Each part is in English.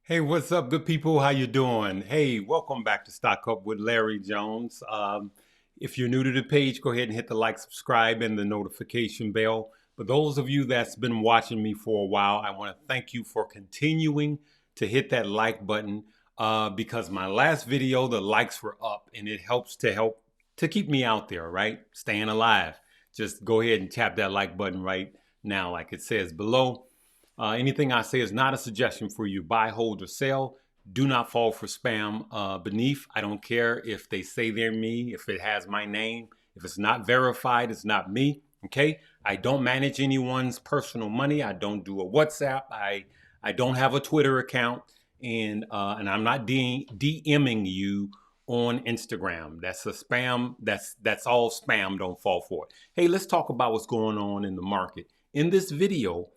Hey, what's up, good people? How you doing? Hey, welcome back to Stock Up with Larry Jones. If you're new to the page, go ahead and hit the like, subscribe, and the notification bell. For those of you that's been watching me for a while, I want to thank you for continuing to hit that like button because my last video, the likes were up, and it helps to keep me out there, right? Staying alive. Just go ahead and tap that like button right now, like it says below. Anything I say is not a suggestion for you buy, hold, or sell. Do not fall for spam beneath. I don't care if they say they're me, if it has my name. If it's not verified, it's not me. Okay? I don't manage anyone's personal money. I don't do a WhatsApp. I don't have a Twitter account, and I'm not DMing you on Instagram. That's a spam. That's all spam. Don't fall for it. Hey, let's talk about what's going on in the market. In this video,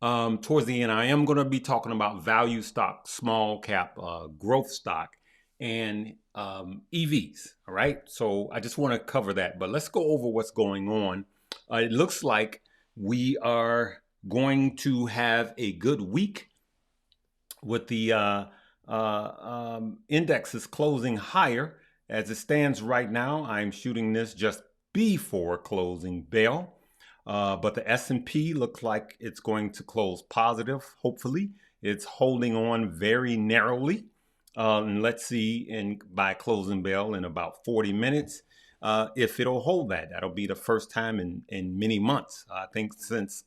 towards the end, I am going to be talking about value stock, small cap, growth stock, and EVs. All right. So I just want to cover that. But let's go over what's going on. It looks like we are going to have a good week with the indexes closing higher. As it stands right now, I'm shooting this just before closing bell. But the S&P looks like it's going to close positive, hopefully. It's holding on very narrowly. And let's see by closing bell in about 40 minutes if it'll hold that. That'll be the first time in many months, I think since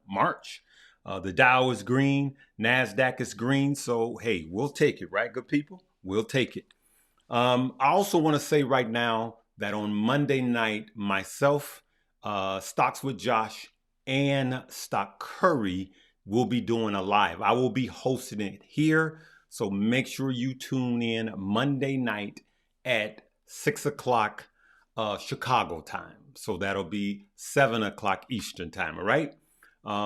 March. The Dow is green, NASDAQ is green. So, hey, we'll take it, right, good people? We'll take it. I also want to say right now that on Monday night, myself, Stocks with Josh, and Stock Curry will be doing a live. I will be hosting it here. So make sure you tune in Monday night at 6 o'clock Chicago time. So that'll be 7 o'clock Eastern time, all right?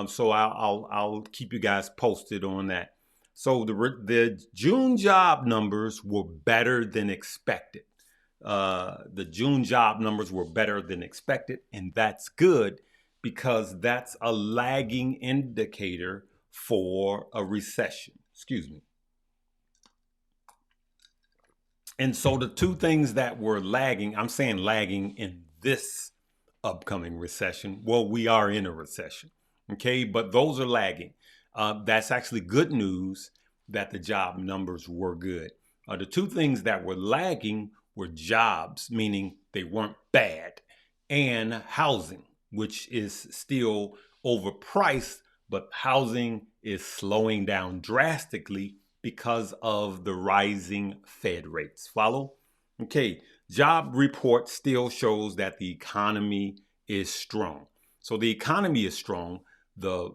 So I'll keep you guys posted on that. So the June job numbers were better than expected. The June job numbers were better than expected, and that's good because that's a lagging indicator for a recession. Excuse me. And so the two things that were lagging, I'm saying lagging in this upcoming recession. Well, we are in a recession, okay? But those are lagging. That's actually good news that the job numbers were good. The two things that were lagging were jobs, meaning they weren't bad, and housing, which is still overpriced, but housing is slowing down drastically because of the rising Fed rates. Follow? Okay, job report still shows that the economy is strong. So the economy is strong. The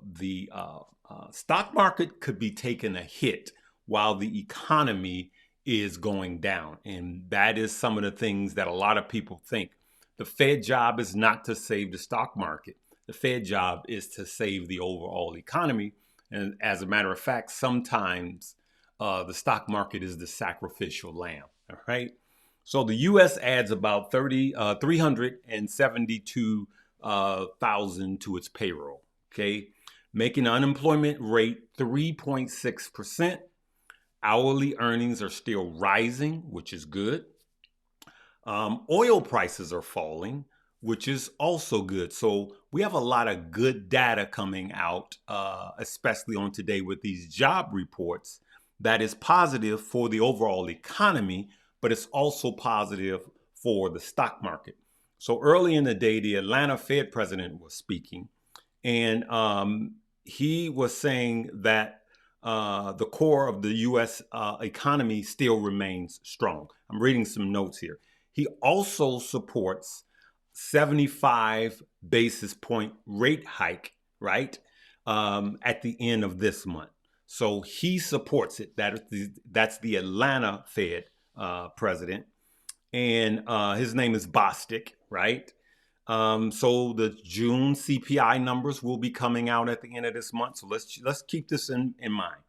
stock market could be taking a hit while the economy is going down. And that is some of the things that a lot of people think. The Fed job is not to save the stock market. The Fed job is to save the overall economy. And as a matter of fact, sometimes the stock market is the sacrificial lamb. All right. So the U.S. adds about 372,000 to its payroll. Okay. Making the unemployment rate 3.6%. Hourly earnings are still rising, which is good. Oil prices are falling, which is also good. So we have a lot of good data coming out, especially on today with these job reports, that is positive for the overall economy, but it's also positive for the stock market. So early in the day, the Atlanta Fed president was speaking, and he was saying that the core of the U.S. Economy still remains strong. I'm reading some notes here. He also supports 75 basis point rate hike, right, at the end of this month. So he supports it. That's the Atlanta Fed president. And his name is Bostic, right? So the June CPI numbers will be coming out at the end of this month. So let's keep this in mind.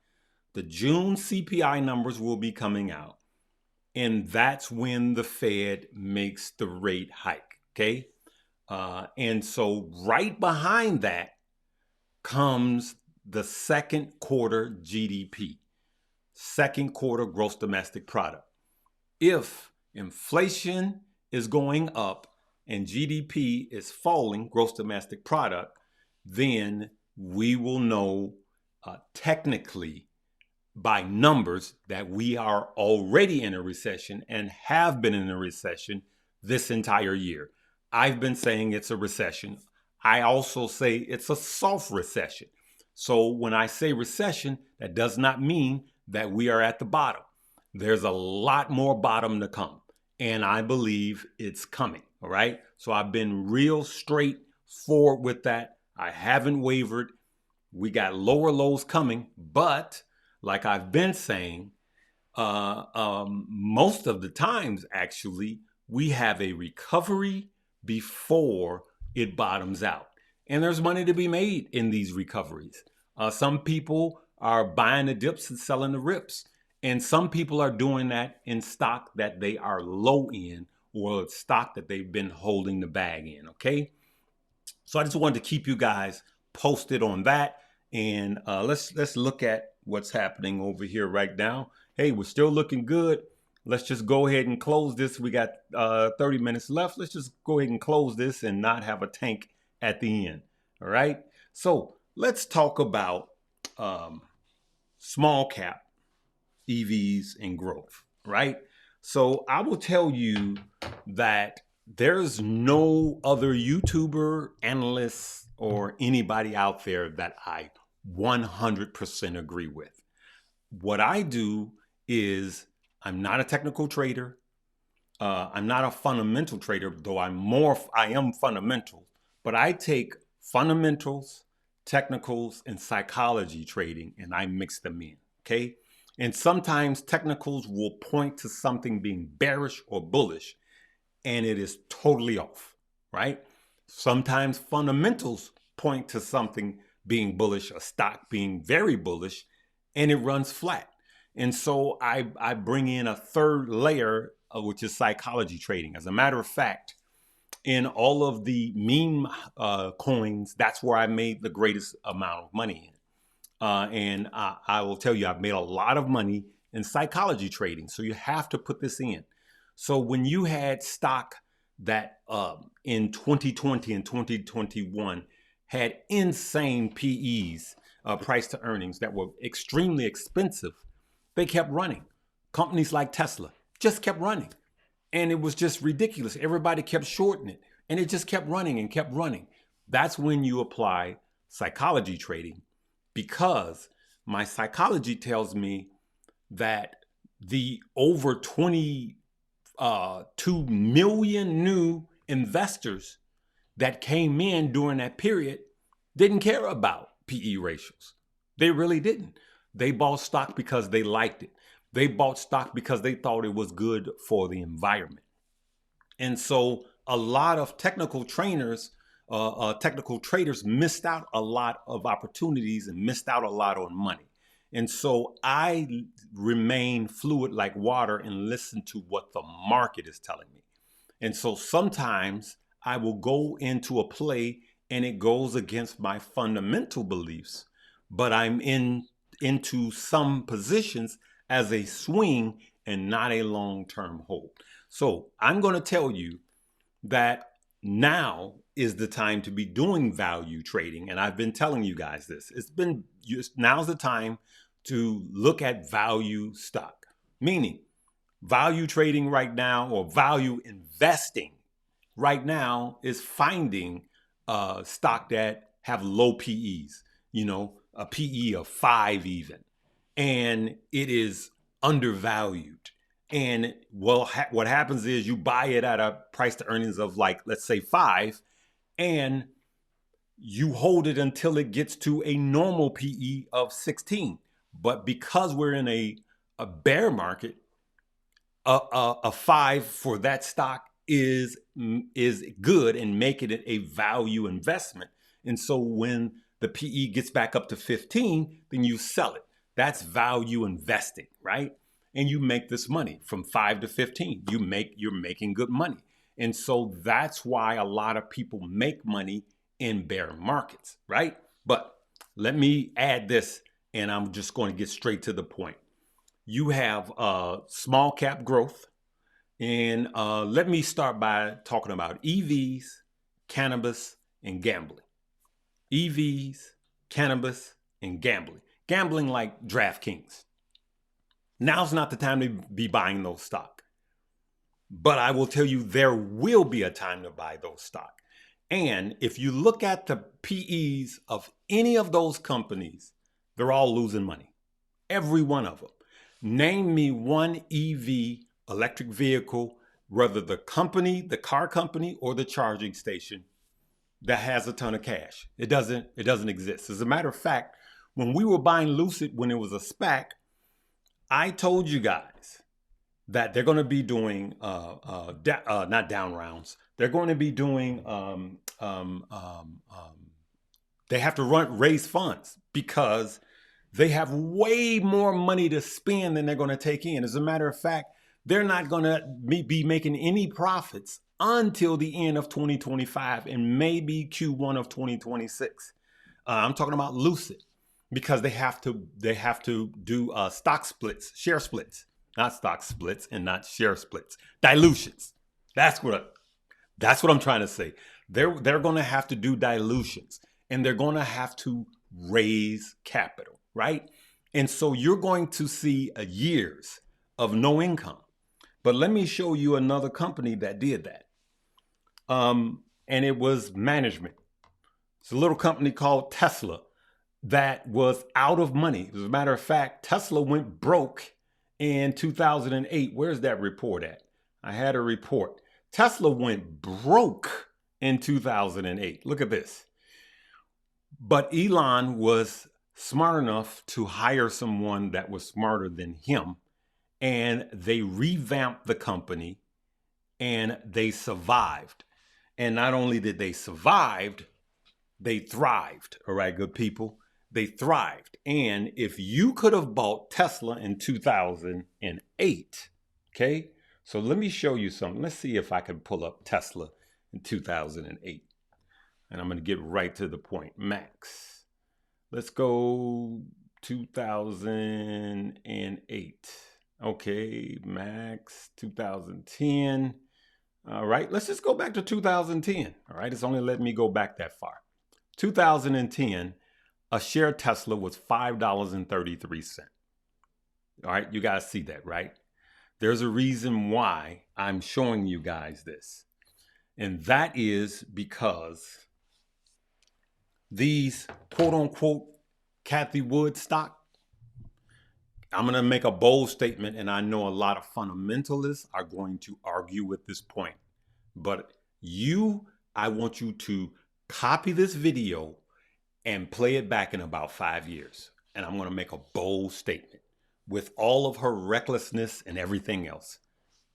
The June CPI numbers will be coming out, and that's when the Fed makes the rate hike. Okay, and so right behind that comes the second quarter GDP, second quarter gross domestic product. If inflation is going up and GDP is falling, gross domestic product, then we will know technically by numbers that we are already in a recession and have been in a recession this entire year. I've been saying it's a recession. I also say it's a soft recession. So when I say recession, that does not mean that we are at the bottom. There's a lot more bottom to come, and I believe it's coming. All right. So I've been real straightforward with that. I haven't wavered. We got lower lows coming, but like I've been saying, most of the times, actually, we have a recovery before it bottoms out. And there's money to be made in these recoveries. Some people are buying the dips and selling the rips. And some people are doing that in stock that they are low in, or stock that they've been holding the bag in, okay? So I just wanted to keep you guys posted on that. And let's look at what's happening over here right now. Hey, we're still looking good. Let's just go ahead and close this. We got 30 minutes left. Let's just go ahead and close this and not have a tank at the end. All right. So let's talk about small cap EVs and growth, right? So I will tell you that there's no other YouTuber, analyst, or anybody out there that I 100% agree with. What I do is I'm not a technical trader. I'm not a fundamental trader, though I am fundamental, but I take fundamentals, technicals, and psychology trading, and I mix them in, okay? And sometimes technicals will point to something being bearish or bullish, and it is totally off, right? Sometimes fundamentals point to something being bullish, a stock being very bullish, and it runs flat. And so I bring in a third layer, which is psychology trading. As a matter of fact, in all of the meme coins, that's where I made the greatest amount of money in. And I will tell you, I've made a lot of money in psychology trading. So you have to put this in. So when you had stock that in 2020 and 2021 had insane PEs, price to earnings, that were extremely expensive, they kept running. Companies like Tesla just kept running. And it was just ridiculous. Everybody kept shorting it. And it just kept running and kept running. That's when you apply psychology trading, because my psychology tells me that the over 22 million new investors that came in during that period didn't care about PE ratios. They really didn't. They bought stock because they liked it. They bought stock because they thought it was good for the environment. And so a lot of technical traders missed out a lot of opportunities and missed out a lot on money. And so I remain fluid like water and listen to what the market is telling me. And so sometimes I will go into a play and it goes against my fundamental beliefs, but I'm into some positions as a swing and not a long-term hold. So I'm going to tell you that now is the time to be doing value trading. And I've been telling you guys this. Now's the time to look at value stock, meaning value trading right now, or value investing right now, is finding stock that have low PEs, a PE of 5 even, and it is undervalued. And what happens is you buy it at a price to earnings of, like, let's say 5, and you hold it until it gets to a normal PE of 16. But because we're in a bear market, a 5 for that stock is good and making it a value investment. And so when the PE gets back up to 15, then you sell it. That's value investing, right? And you make this money from 5 to 15. You're making good money. And so that's why a lot of people make money in bear markets, right? But Let me add this, and I'm just going to get straight to the point. You have small cap growth, and let me start by talking about EVs, cannabis, and gambling. EVs, cannabis, and gambling. Gambling like DraftKings. Now's not the time to be buying those stock. But I will tell you, there will be a time to buy those stock. And if you look at the PEs of any of those companies, they're all losing money. Every one of them. Name me one EV, electric vehicle, whether the company, the car company, or the charging station, that has a ton of cash. It doesn't exist. As a matter of fact, when we were buying Lucid, when it was a SPAC, I told you guys that they're going to be doing not down rounds. They're going to be doing they have to raise funds because they have way more money to spend than they're going to take in. As a matter of fact, they're not going to be making any profits until the end of 2025 and maybe Q1 of 2026. I'm talking about Lucid, because they have to do stock splits, share splits, not stock splits and not share splits, dilutions. That's what I'm trying to say. They're going to have to do dilutions, and they're going to have to raise capital, right? And so you're going to see years of no income. But let me show you another company that did that. And it was management. It's a little company called Tesla that was out of money. As a matter of fact, Tesla went broke in 2008. Where's that report at? I had a report. Tesla went broke in 2008. Look at this. But Elon was smart enough to hire someone that was smarter than him, and they revamped the company, and they survived. And not only did they survive, they thrived. All right, good people. They thrived. And if you could have bought Tesla in 2008, okay? So let me show you something. Let's see if I can pull up Tesla in 2008. And I'm going to get right to the point. Max. Let's go 2008. Okay, Max 2010. All right, let's just go back to 2010. All right, it's only letting me go back that far. 2010, a share of Tesla was $5.33. All right, you guys see that, right? There's a reason why I'm showing you guys this. And that is because these quote unquote Cathie Wood stock, I'm going to make a bold statement, and I know a lot of fundamentalists are going to argue with this point. But I want you to copy this video and play it back in about 5 years. And I'm going to make a bold statement. With all of her recklessness and everything else,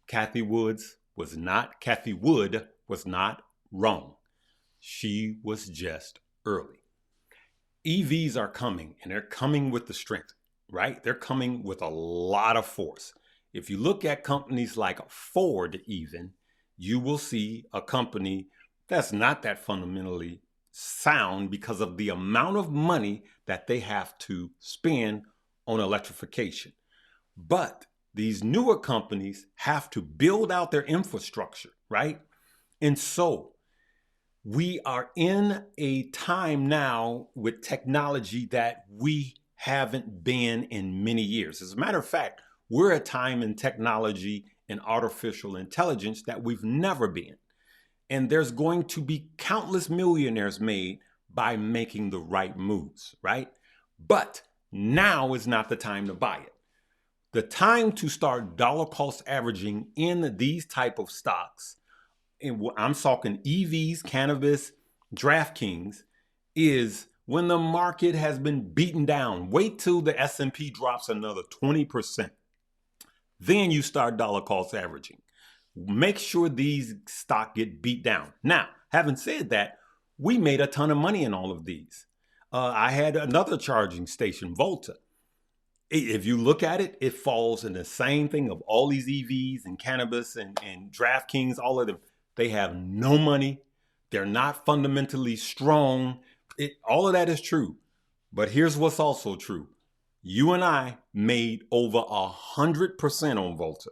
Cathie Wood was not wrong. She was just early. EVs are coming, and they're coming with the strength. Right? They're coming with a lot of force. If you look at companies like Ford even, you will see a company that's not that fundamentally sound because of the amount of money that they have to spend on electrification. But these newer companies have to build out their infrastructure, right? And so we are in a time now with technology that we haven't been in many years. As a matter of fact, we're at a time in technology and artificial intelligence that we've never been. And there's going to be countless millionaires made by making the right moves, right? But now is not the time to buy it. The time to start dollar cost averaging in these type of stocks, and I'm talking EVs, cannabis, DraftKings, is when the market has been beaten down. Wait till the S&P drops another 20%. Then you start dollar cost averaging. Make sure these stocks get beat down. Now, having said that, we made a ton of money in all of these. I had another charging station, Volta. If you look at it, it falls in the same thing of all these EVs and cannabis and DraftKings, all of them. They have no money. They're not fundamentally strong. All of that is true. But here's what's also true. You and I made over 100% on Volta.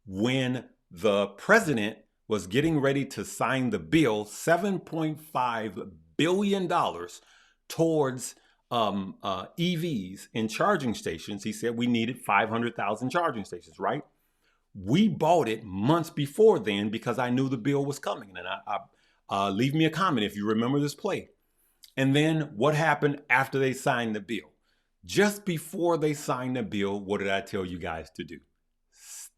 When the president was getting ready to sign the bill, $7.5 billion towards EVs in charging stations, he said we needed 500,000 charging stations, right? We bought it months before then because I knew the bill was coming. And leave me a comment if you remember this play. And then what happened after they signed the bill? Just before they signed the bill, what did I tell you guys to do?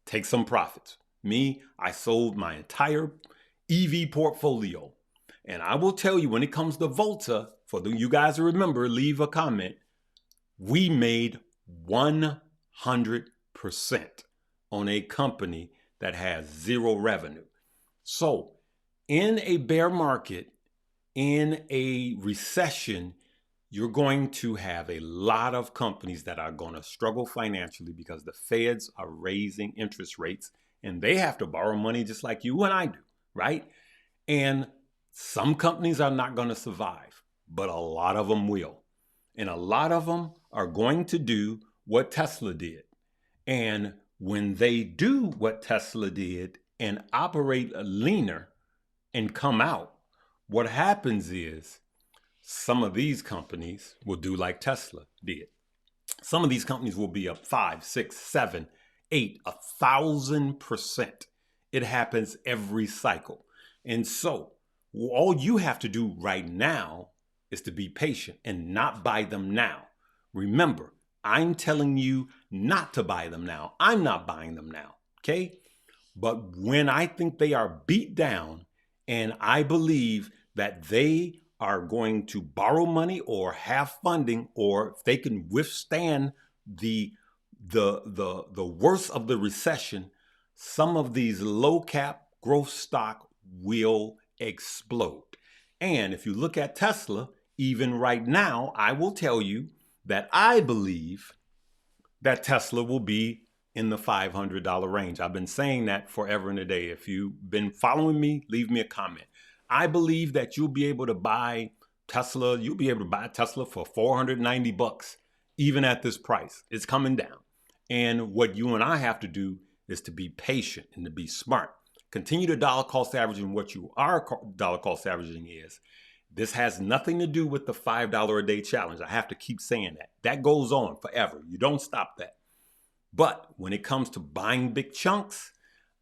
Take some profits. Me, I sold my entire EV portfolio. And I will tell you, when it comes to Volta, for you guys to remember, leave a comment, we made 100% on a company that has zero revenue. So in a bear market, in a recession, you're going to have a lot of companies that are going to struggle financially because the feds are raising interest rates and they have to borrow money just like you and I do, right? And some companies are not going to survive, but a lot of them will. And a lot of them are going to do what Tesla did. And when they do what Tesla did and operate leaner and come out, what happens is some of these companies will do like Tesla did. Some of these companies will be up 5, 6, 7, 8, 1,000%. It happens every cycle. And so all you have to do right now is to be patient and not buy them now. Remember, I'm telling you not to buy them now. I'm not buying them now, okay? But when I think they are beat down and I believe that they are going to borrow money or have funding, or if they can withstand the worst of the recession, some of these low cap growth stock will explode. And if you look at Tesla, even right now, I will tell you that I believe that Tesla will be in the $500 range. I've been saying that forever and a day. If you've been following me, leave me a comment. I believe that you'll be able to buy Tesla. You'll be able to buy Tesla for $490, even at this price. It's coming down. And what you and I have to do is to be patient and to be smart. Continue to dollar cost averaging what you are dollar cost averaging is. This has nothing to do with the $5 a day challenge. I have to keep saying that. That goes on forever. You don't stop that. But when it comes to buying big chunks,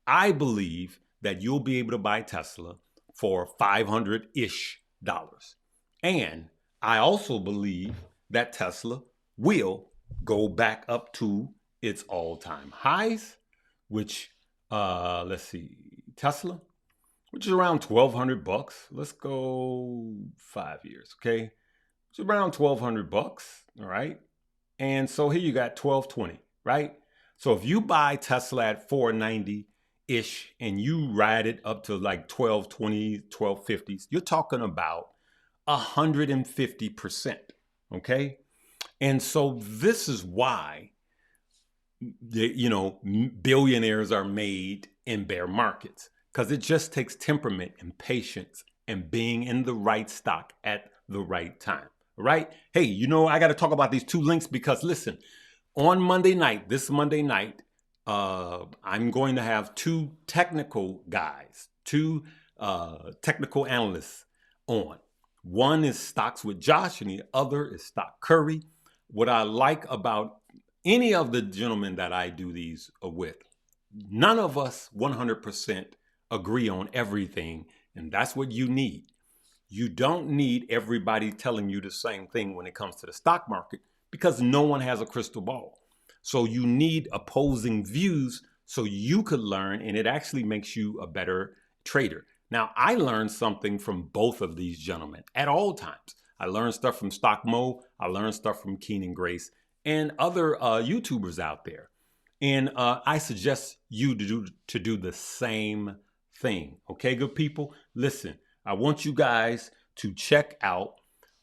I believe that you'll be able to buy Tesla for $500-ish. And I also believe that Tesla will go back up to its all-time highs, which, let's see, Tesla, which is around $1,200. Let's go 5 years, okay? It's around $1,200, all right? And so here you got $1,220, right? So if you buy Tesla at $490-ish and you ride it up to like $1,220, $1,250, you're talking about 150%, okay? And so this is why, billionaires are made in bear markets, because it just takes temperament and patience and being in the right stock at the right time, right? Hey, I got to talk about these 2 links because listen, on Monday night, this Monday night, I'm going to have 2 technical guys, 2 technical analysts on. One is Stocks with Josh and the other is Stock Curry. What I like about any of the gentlemen that I do these with, none of us 100% agree on everything, and that's what you need. You don't need everybody telling you the same thing when it comes to the stock market because no one has a crystal ball. So you need opposing views so you could learn, and it actually makes you a better trader. Now, I learned something from both of these gentlemen at all times. I learned stuff from Stock Mo, I learned stuff from Keenan Grace, and other YouTubers out there. And I suggest you to do the same thing. Okay, good people? Listen, I want you guys to check out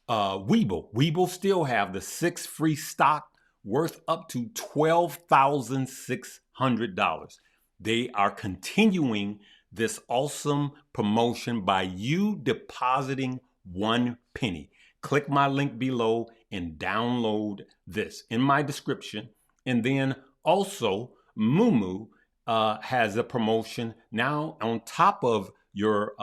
Webull. Webull still have the 6 free stock worth up to $12,600. They are continuing this awesome promotion by you depositing 1 penny. Click my link below and download this in my description. And then also Moomoo has a promotion now. On top of your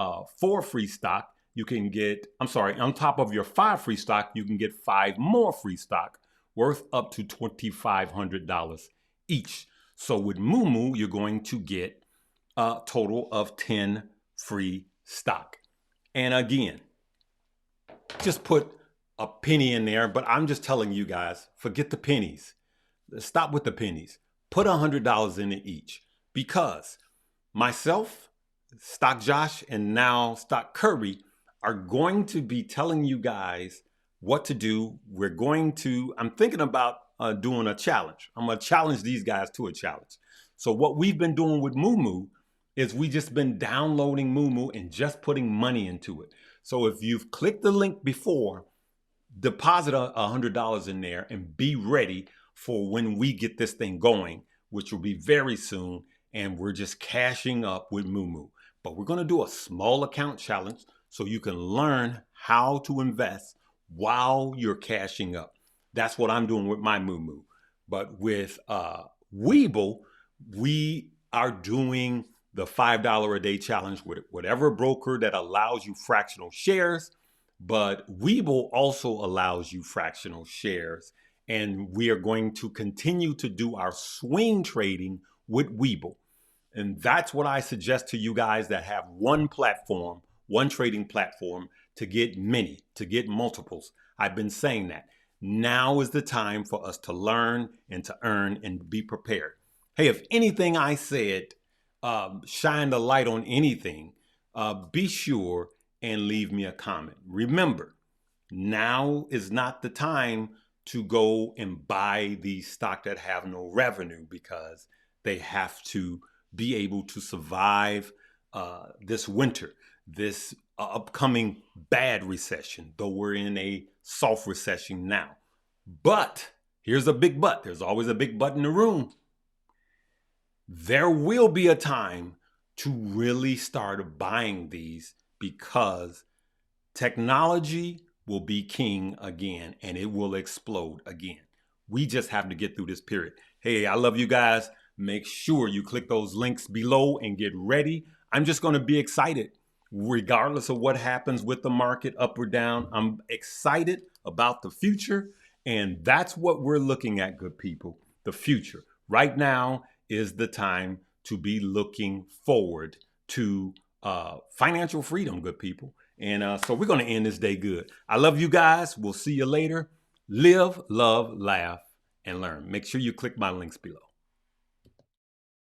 4 free stock, you can get, on top of your 5 free stock, you can get 5 more free stock worth up to $2,500 each. So with Moomoo, you're going to get a total of 10 free stock. And again, just put a penny in there, but I'm just telling you guys, forget the pennies. Stop with the pennies. Put $100 in it each, because myself, Stock Josh, and now Stock Kirby are going to be telling you guys what to do. I'm thinking about doing a challenge. I'm going to challenge these guys to a challenge. So what we've been doing with Moomoo is we just been downloading Moomoo and just putting money into it. So if you've clicked the link before, deposit $100 in there and be ready for when we get this thing going, which will be very soon. And we're just cashing up with Moomoo. But we're going to do a small account challenge so you can learn how to invest while you're cashing up. That's what I'm doing with my Moomoo. But with Webull, we are doing the $5 a day challenge with whatever broker that allows you fractional shares. But Webull also allows you fractional shares. And we are going to continue to do our swing trading with Webull. And that's what I suggest to you guys that have one platform, one trading platform, to get many, to get multiples. I've been saying that. Now is the time for us to learn and to earn and be prepared. Hey, if anything I said shined a light on anything, be sure and leave me a comment. Remember, now is not the time to go and buy these stock that have no revenue, because they have to be able to survive this winter, this upcoming bad recession, though we're in a soft recession now. But here's a big but. There's always a big but in the room. There will be a time to really start buying these, because technology will be king again and it will explode again. We just have to get through this period. Hey, I love you guys. Make sure you click those links below and get ready. I'm just going to be excited regardless of what happens with the market, up or down. I'm excited about the future. And that's what we're looking at, good people, the future. Right now is the time to be looking forward to financial freedom, good people. And so we're going to end this day good. I love you guys. We'll see you later. Live, love, laugh, and learn. Make sure you click my links below.